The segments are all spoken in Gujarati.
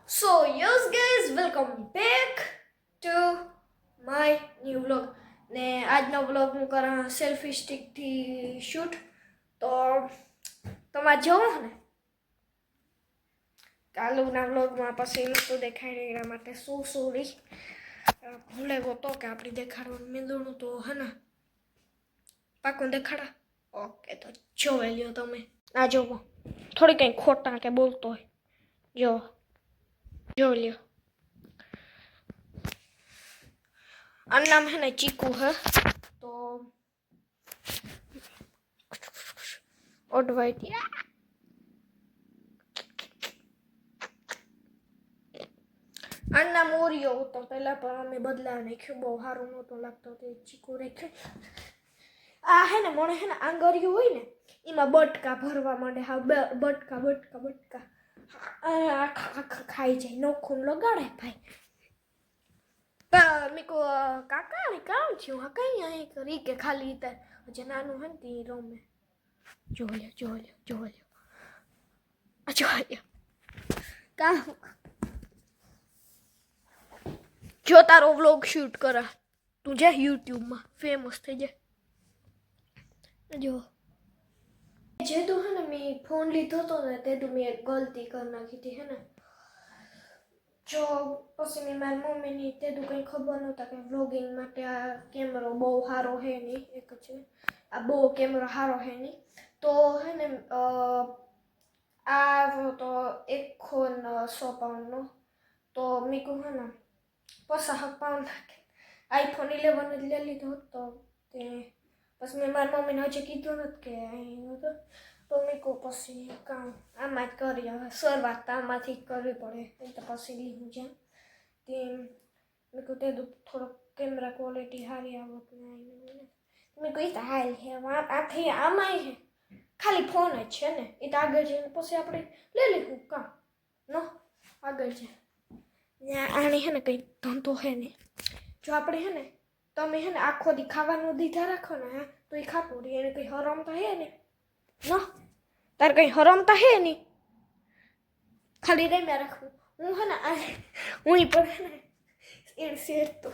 So yes guys, welcome back to my new vlog. ને આજનો વ્લોગ હું કરા સેલ્ફી સ્ટિકથી શૂટ. તો તમારે જોવો ને કાલુના વ્લોગમાં પછી નહોતું દેખાડી એના માટે શું સોરી ભૂલે ગયો તો કે આપણી દેખાડવાનું મીંદુણું તો હે ને પાકું દેખાડા. ઓકે તો જોઈ લ્યો તમે. આ જોવો થોડી કંઈ ખોટા કે બોલતો હોય જો જો લ્યો. આનું નામ है ना चीकू है. तो ઓડવાઈટ આનું નામ ઓરિયો હતો પહેલા પણ અમે બદલાવી નાખ્યું. બહુ સારું નહોતું લાગતો તે ચીકુ રાખ્યું. આ હે ને મને હે ને આંગળીઓ હોય ને એમાં બટકા ભરવા માંડે. હા બટકા બટકા બટકા આખા ખાઈ જાય. નોખું લગાડે ભાઈ. મીકો કાકા ને કામ થયું હા કઈ અહીં કરી કે ખાલી તાર હજી નાનું હે ને તે રમે. જો લ્યો જો લ્યો જો લ્યો જો લ્યો કામ જો તારો વ્લોગ શૂટ કરા તું જા યુટ્યુબમાં ફેમસ થઈ જાય. જો જે તું હે ને મેં ફોન લીધો હતો ને તે તું મેં એક ગલતી કરી નાખી હતી હે ને. જો પછી મેં મારી મમ્મીની તે તું કંઈ ખબર નહોતા કે વ્લોગિંગ માટે આ કેમેરો બહુ સારો હે નહીં. એક છે આ બહુ કેમેરો સારો હે નહીં. તો હે ને આ તો 100 પાઉન્ડનો. તો મેં કહું હે ને 50 પાઉન્ડ આઈફોન 11 જ લઈ લીધો તો તે પછી મેં મારી મમ્મીને હજી કીધું નથી કે અહીં હતો. તો મેં કહું પછી કામ આમાં જ કરી હવે શરૂઆત તો આમાંથી જ કરવી પડે એ તો પછી લીધું જેમ તે મેં કહું તે થોડોક કેમેરા ક્વોલિટી સારી આવત ને મેં કહી તો હાલ હે આથી આમાંય છે ખાલી ફોન જ છે ને એ તો આગળ જઈને પછી આપણે લઈ લીધું કામ નો આગળ છે આની હે ને કંઈ ધંધો હે ને. જો આપણે હે ને તમે હે ને આખો દી ખાવાનું દીધા રાખો ને હા તો એ ખાતું રહે. એને કંઈ હરામ તો હે ને ના તારે કંઈ હરામતા હે નહીં ખાલી રેમ્યા રાખવું. હું હે ને હું પણ હે ને એ શેર તો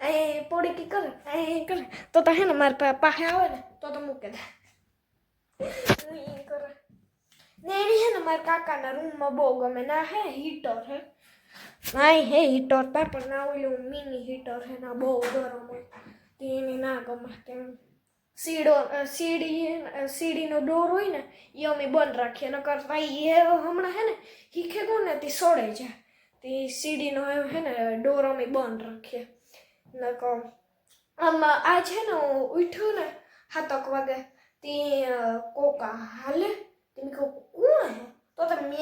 અહીં પોડી કી કરે અહીં કરે તો હે ને મારી પાસે આવે ને તો મૂકે દે કરે ને. એની હે ને મારા કાકાના રૂમમાં બહુ ગમે ના હે હીટર હે ના હે હીટર પણ ના ઓલું મિની હીટર હે ના બહુ ગરમ હોય તે એને ના ગમે. તેમ સીડીનો ડોર હોય ને એ અમે બંધ રાખીએ નકર ભાઈ એ હમણાં હે ને હીખે કોણ ને તે સડે જાય. તે સીડીનો હે ને ડોર અમે બંધ રાખીએ નકર આમાં આ છે ને ઉઠ્યું ને 7 વાગે તે કોકા હાલે તે મેં કહું કોણ હે તો તમે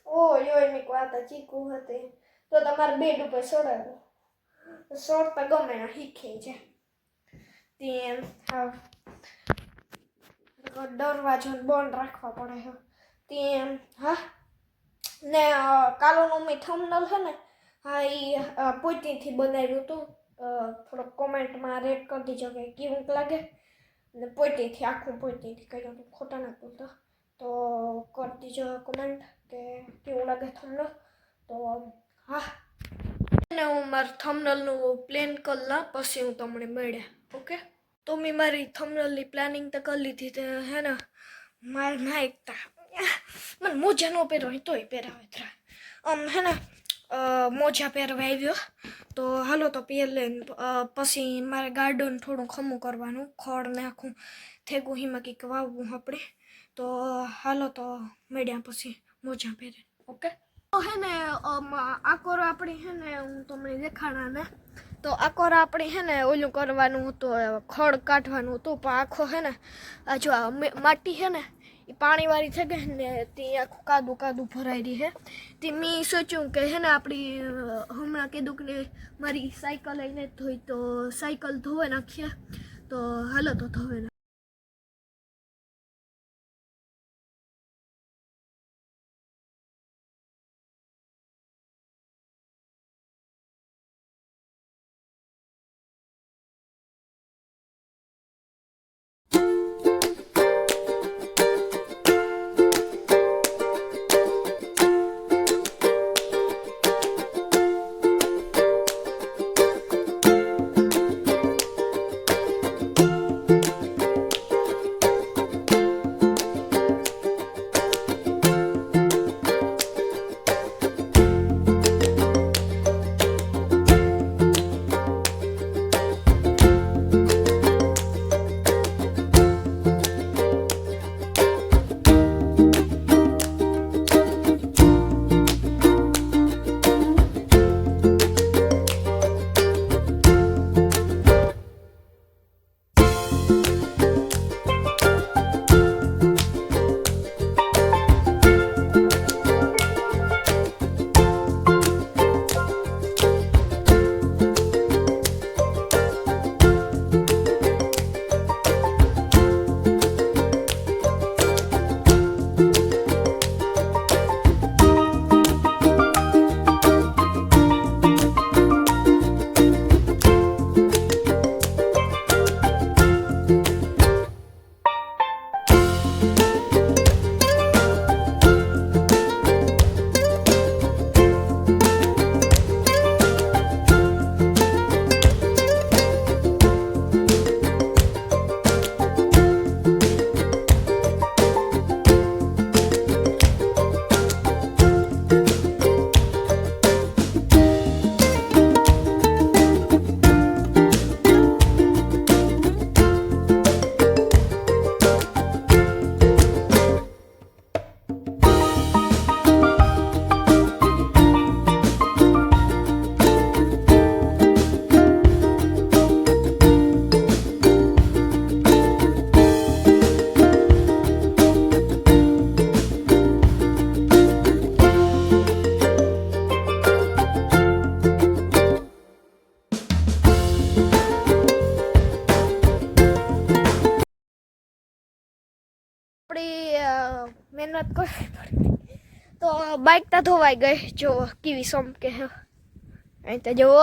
ઓય મેં કહું આ ચીકુ હતી તો તમારે બેડ ઉપર સડાવો સડતા ગમે ના હીખે જાય. તેમ હા દરવાજો બંધ રાખવા પડે છે તેમ હા ને કાલોનું મેં થંબનેલ છે ને હા એ પોતીથી બનાવ્યું હતું. થોડોક કોમેન્ટમાં રેટ કરી દીજો કે કેવું લાગે ને પોતીથી આખું પોતીથી કર્યું હતું ખોટા ના બોલતા તો કરી દીજો કોમેન્ટ કે કેવું લાગે થંબનેલ. તો હા ને હું મારા થંબનેલનું પ્લાન કરલા પછી હું તમને મળ્યા. ઓકે તો મેં મારી થંબનેલની પ્લાનિંગ તો કરી લીધી તે હે ને મારે ના એકતા મને મોજા ન પહેરવાય તોય પહેરાવે થરા હે ને મોજા પહેરવા આવ્યો તો હાલો તો પહેરલે પછી મારે ગાર્ડન થોડું ખમું કરવાનું ખડ ને આખું થેગું હિમાં કંઈક વાવવું આપણે. તો હાલો તો મળ્યા પછી મોજા પહેરે. ઓકે તો હે ને આ કોર આપણી હે ને હું તમને દેખાડા ને તો આ કોર આપણે હે ને ઓલું કરવાનું હતું ખડ કાઢવાનું હતું પણ આખો હે ને આ જો માટી હે ને એ પાણીવાળી થઈ ગઈ ને તે આખું કાદું કાદું ભરાઈ રહી હે. તે મેં સોચ્યું કે હે ને આપણી હમણાં કીધું કે મારી સાયકલ લઈને ધોઈ તો સાયકલ ધોવે નાખીએ તો હાલો તો ધોવે નાખીએ. મહેનત કરવી પડતી. તો બાઇક તો ધોવાઈ ગઈ. જો કેવી સમકે હે. અહીં તો જુઓ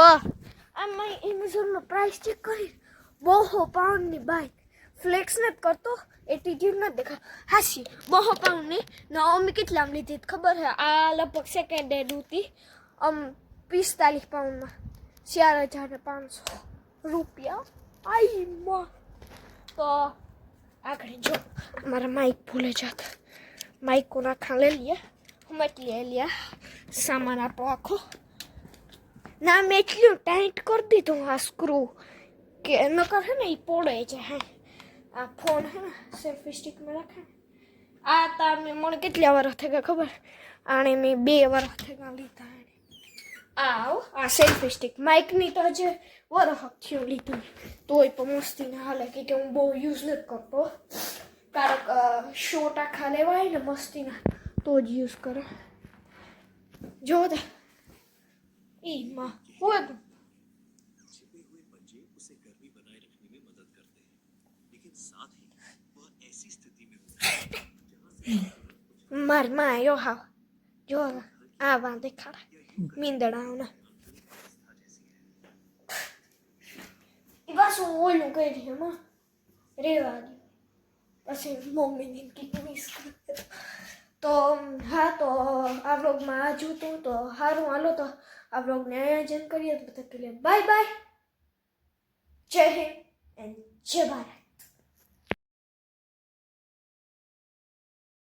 આમાં એમેઝોનનો પ્રાઇસ ચેક કરી. 200 પાઉન્ડની બાઇક. ફ્લેક્સ નથી કરતો, એટીટ્યુડ નથી દેખા. હાસી 200 પાઉન્ડની. ને અમે કેટલામાં લીધી ખબર છે? આ લગભગ સેકન્ડ હેન્ડ હતી. 45 પાઉન્ડમાં 4500 રૂપિયા. આઈ માં. તો આગળ જો મારા માઇક ભૂલે જાત. માઇક को नाखा ले लिया, मत ले लिया सामान आपो आखो ना मैं એટલું ટાઈટ કરી દીધું આ સ્ક્રૂ કે નકર હે ને એ પોડે છે. હે આ ફોન હે ને સેલ્ફી સ્ટિકમાં રાખે. આ તા મેં મને કેટલા વાર થઈ ગયા ખબર? આણે મેં 2 વાર થઈ ગયા લીધા. આ સેલ્ફી સ્ટિક માઇકની તો હજી વરખ થયું લીધું. તોય પણ મસ્તી ના હાલે કે હું બહુ યુઝ નથી કરતો. કારક શોટ આખા લેવાય ને મસ્તીના તો જ યુઝ કરે. જો દે ઈ માં હોય छिपे हुए पंजे उसे गर्मी बनाए रखने में मदद करते हैं, लेकिन साथ ही वह ऐसी स्थिति में होता है जहां से માર માં આવ્યો હા. જો આ વાંધે ખાડા મીંદડાઓના એ બસ હું ઓલું કહી રહી એમાં રેવા દઉં. પછી મમ્મીને કીધું મિસ તો હા. તો આ વ્લોગમાં આ જોતું તો સારું. હાલો તો આ વ્લોગને આયોજન કરીએ તો બધા બાય બાય. જય હિન્દ એન્ડ જય ભારત.